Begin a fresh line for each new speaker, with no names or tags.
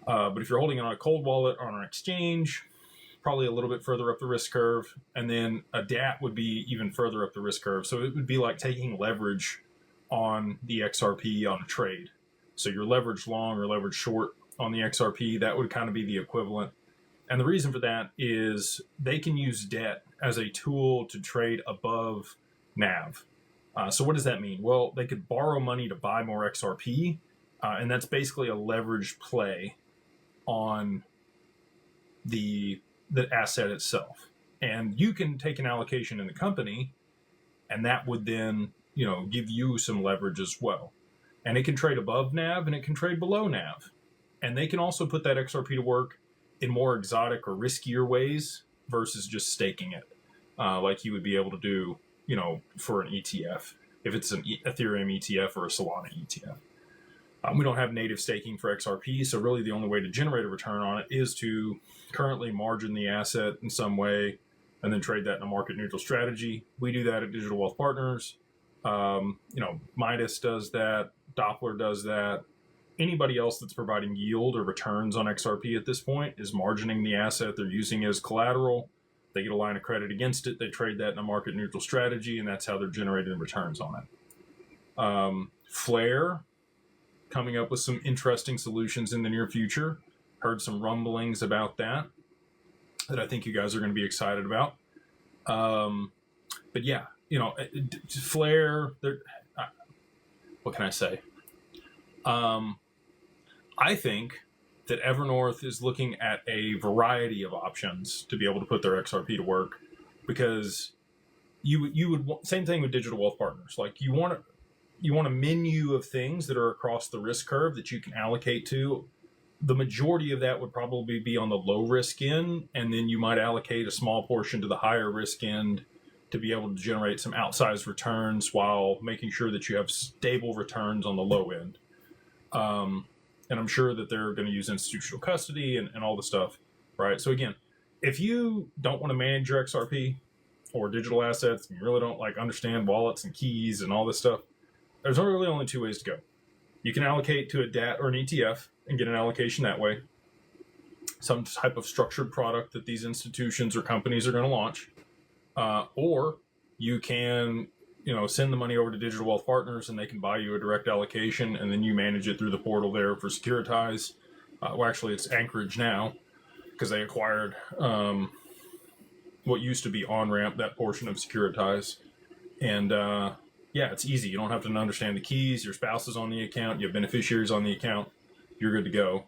But if you're holding it on a cold wallet or on an exchange, probably a little bit further up the risk curve. And then a DAT would be even further up the risk curve. So it would be like taking leverage on the XRP on a trade. So you're leveraged long or leveraged short on the XRP. That would kind of be the equivalent. And the reason for that is they can use debt as a tool to trade above NAV. So what does that mean? Well, they could borrow money to buy more XRP, and that's basically a leveraged play on the asset itself. And you can take an allocation in the company, and that would then, give you some leverage as well. And it can trade above NAV and it can trade below NAV. And they can also put that XRP to work in more exotic or riskier ways versus just staking it, like you would be able to do, for an ETF, if it's an Ethereum ETF or a Solana ETF. We don't have native staking for XRP, so really the only way to generate a return on it is to currently margin the asset in some way and then trade that in a market neutral strategy. We do that at Digital Wealth Partners. Midas does that. Doppler does that. Anybody else that's providing yield or returns on XRP at this point is margining the asset. They're using it as collateral. They get a line of credit against it. They trade that in a market neutral strategy, and that's how they're generating returns on it. Flare, coming up with some interesting solutions in the near future. Heard some rumblings about that I think you guys are going to be excited about. But yeah, Flare, what can I say? I think that Evernorth is looking at a variety of options to be able to put their XRP to work, because you would same thing with Digital Wealth Partners. Like you want a menu of things that are across the risk curve that you can allocate to. The majority of that would probably be on the low risk end, and then you might allocate a small portion to the higher risk end to be able to generate some outsized returns while making sure that you have stable returns on the low end. And I'm sure that they're going to use institutional custody and all the stuff, right? So again, if you don't want to manage your XRP or digital assets, and you really don't understand wallets and keys and all this stuff, there's really only two ways to go. You can allocate to a DAT or an ETF and get an allocation that way, some type of structured product that these institutions or companies are going to launch, or you can send the money over to Digital Wealth Partners and they can buy you a direct allocation, and then you manage it through the portal there for Securitize. Well, actually, it's Anchorage now because they acquired what used to be OnRamp, that portion of Securitize. And yeah, it's easy. You don't have to understand the keys. Your spouse is on the account. You have beneficiaries on the account. You're good to go.